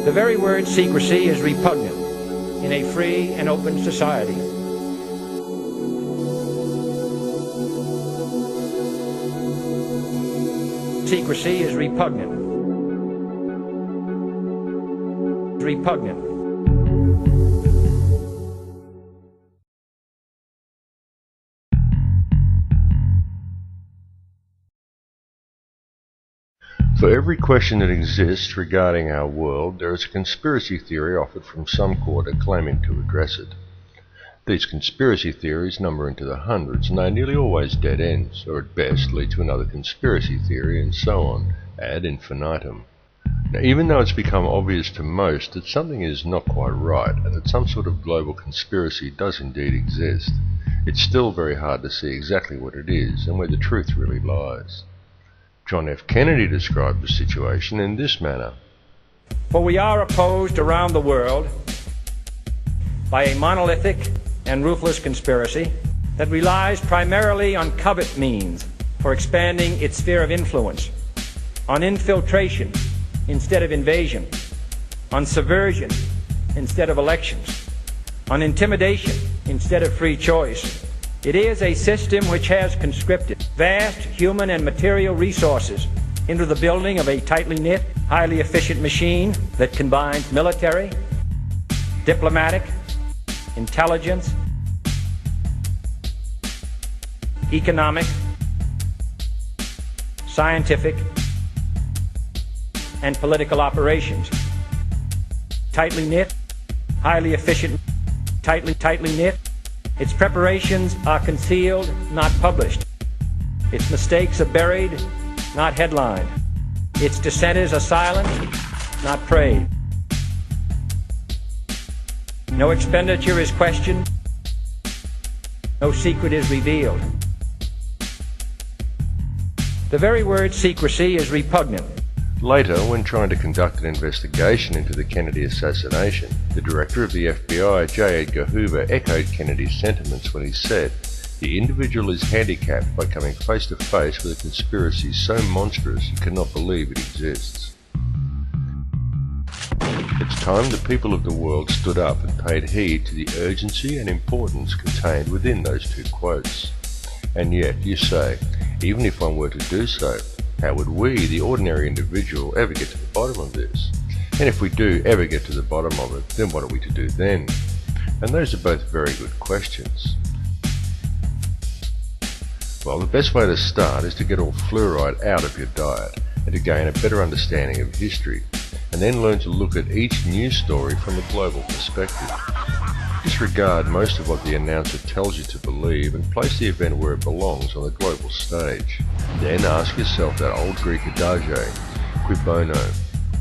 The very word secrecy is repugnant in a free and open society. Secrecy is repugnant. Repugnant. For every question that exists regarding our world, there is a conspiracy theory offered from some quarter claiming to address it. These conspiracy theories number into the hundreds, and they are nearly always dead ends, or at best lead to another conspiracy theory, and so on, ad infinitum. Now, even though it's become obvious to most that something is not quite right, and that some sort of global conspiracy does indeed exist, it's still very hard to see exactly what it is, and where the truth really lies. John F. Kennedy described the situation in this manner. For we are opposed around the world by a monolithic and ruthless conspiracy that relies primarily on covert means for expanding its sphere of influence, on infiltration instead of invasion, on subversion instead of elections, on intimidation instead of free choice. It is a system which has conscripted vast human and material resources into the building of a tightly knit, highly efficient machine that combines military, diplomatic, intelligence, economic, scientific, and political operations. Tightly knit, highly efficient, tightly knit. Its preparations are concealed, not published. Its mistakes are buried, not headlined. Its dissenters are silent, not praised. No expenditure is questioned. No secret is revealed. The very word secrecy is repugnant. Later, when trying to conduct an investigation into the Kennedy assassination, the director of the FBI, J. Edgar Hoover, echoed Kennedy's sentiments when he said, "The individual is handicapped by coming face to face with a conspiracy so monstrous he cannot believe it exists." It's time the people of the world stood up and paid heed to the urgency and importance contained within those two quotes. And yet, you say, even if one were to do so, how would we, the ordinary individual, ever get to the bottom of this? And if we do ever get to the bottom of it, then what are we to do then? And those are both very good questions. Well, the best way to start is to get all fluoride out of your diet and to gain a better understanding of history, and then learn to look at each news story from a global perspective. Disregard most of what the announcer tells you to believe and place the event where it belongs on the global stage. Then ask yourself that old Greek adage, cui bono,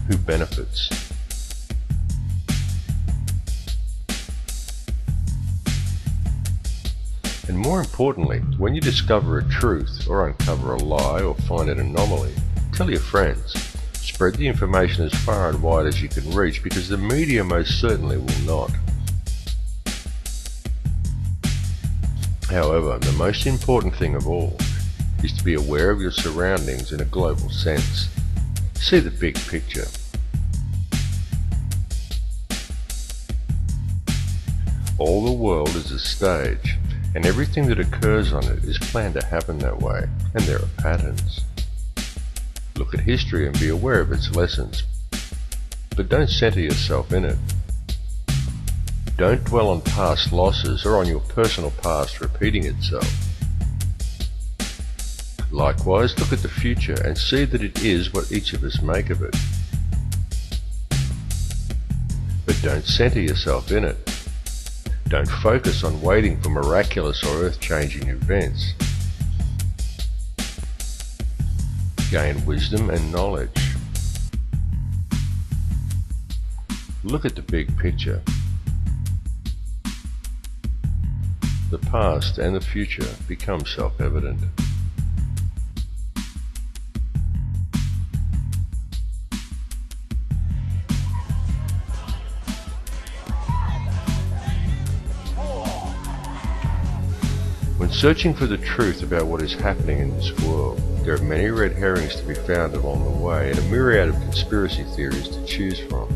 who benefits? And more importantly, when you discover a truth or uncover a lie or find an anomaly, tell your friends. Spread the information as far and wide as you can reach, because the media most certainly will not. However, the most important thing of all is to be aware of your surroundings in a global sense. See the big picture. All the world is a stage, and everything that occurs on it is planned to happen that way, and there are patterns. Look at history and be aware of its lessons, but don't center yourself in it. Don't dwell on past losses or on your personal past repeating itself. Likewise, look at the future and see that it is what each of us make of it. But don't center yourself in it. Don't focus on waiting for miraculous or earth-changing events. Gain wisdom and knowledge. Look at the big picture. The past and the future become self-evident. When searching for the truth about what is happening in this world, there are many red herrings to be found along the way and a myriad of conspiracy theories to choose from.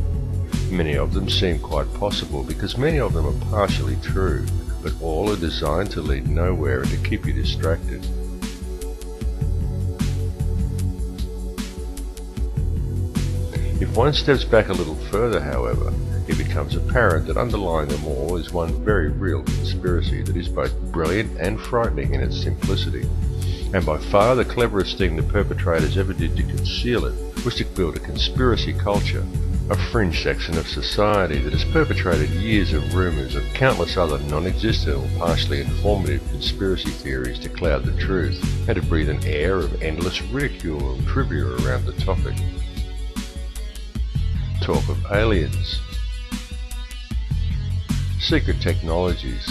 Many of them seem quite possible because many of them are partially true, but all are designed to lead nowhere and to keep you distracted. If one steps back a little further, however, it becomes apparent that underlying them all is one very real conspiracy that is both brilliant and frightening in its simplicity. And by far the cleverest thing the perpetrators ever did to conceal it was to build a conspiracy culture, a fringe section of society that has perpetrated years of rumours of countless other non-existent or partially informative conspiracy theories to cloud the truth and to breathe an air of endless ridicule and trivia around the topic. Talk of aliens, secret technologies,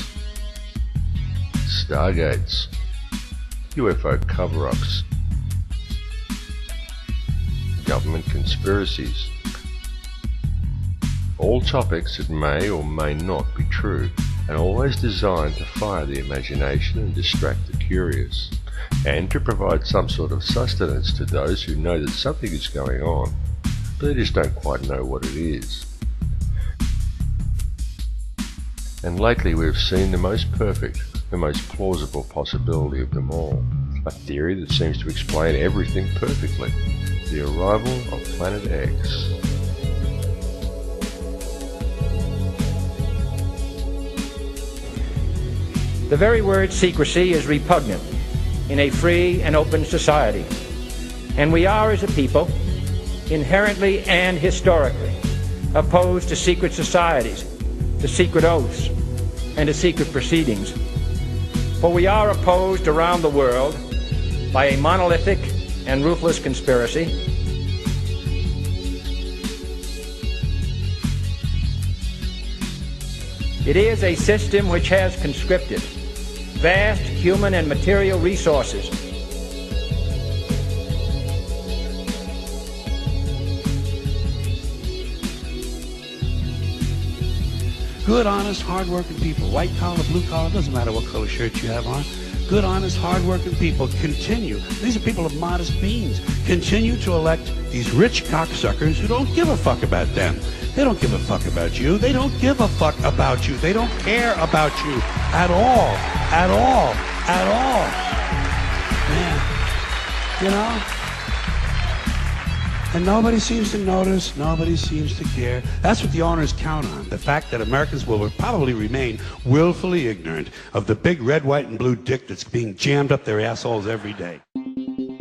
stargates, UFO cover-ups, government conspiracies, all topics that may or may not be true, and always designed to fire the imagination and distract the curious, and to provide some sort of sustenance to those who know that something is going on, but they just don't quite know what it is. And lately we have seen the most perfect, the most plausible possibility of them all, a theory that seems to explain everything perfectly, the arrival of Planet X. The very word secrecy is repugnant in a free and open society, and we are, as a people, inherently and historically opposed to secret societies, to secret oaths, and to secret proceedings. For we are opposed around the world by a monolithic and ruthless conspiracy It is a system which has conscripted vast human and material resources good, honest, hard-working people, white collar, blue collar, doesn't matter what color shirt you have on. Good, honest, hard-working people continue. These are people of modest means. Continue to elect these rich cocksuckers who don't give a fuck about them. They don't give a fuck about you. They don't give a fuck about you. They don't care about you at all. At all. At all. Man, you know? And nobody seems to notice, nobody seems to care. That's what the owners count on, the fact that Americans will probably remain willfully ignorant of the big red, white, and blue dick that's being jammed up their assholes every day.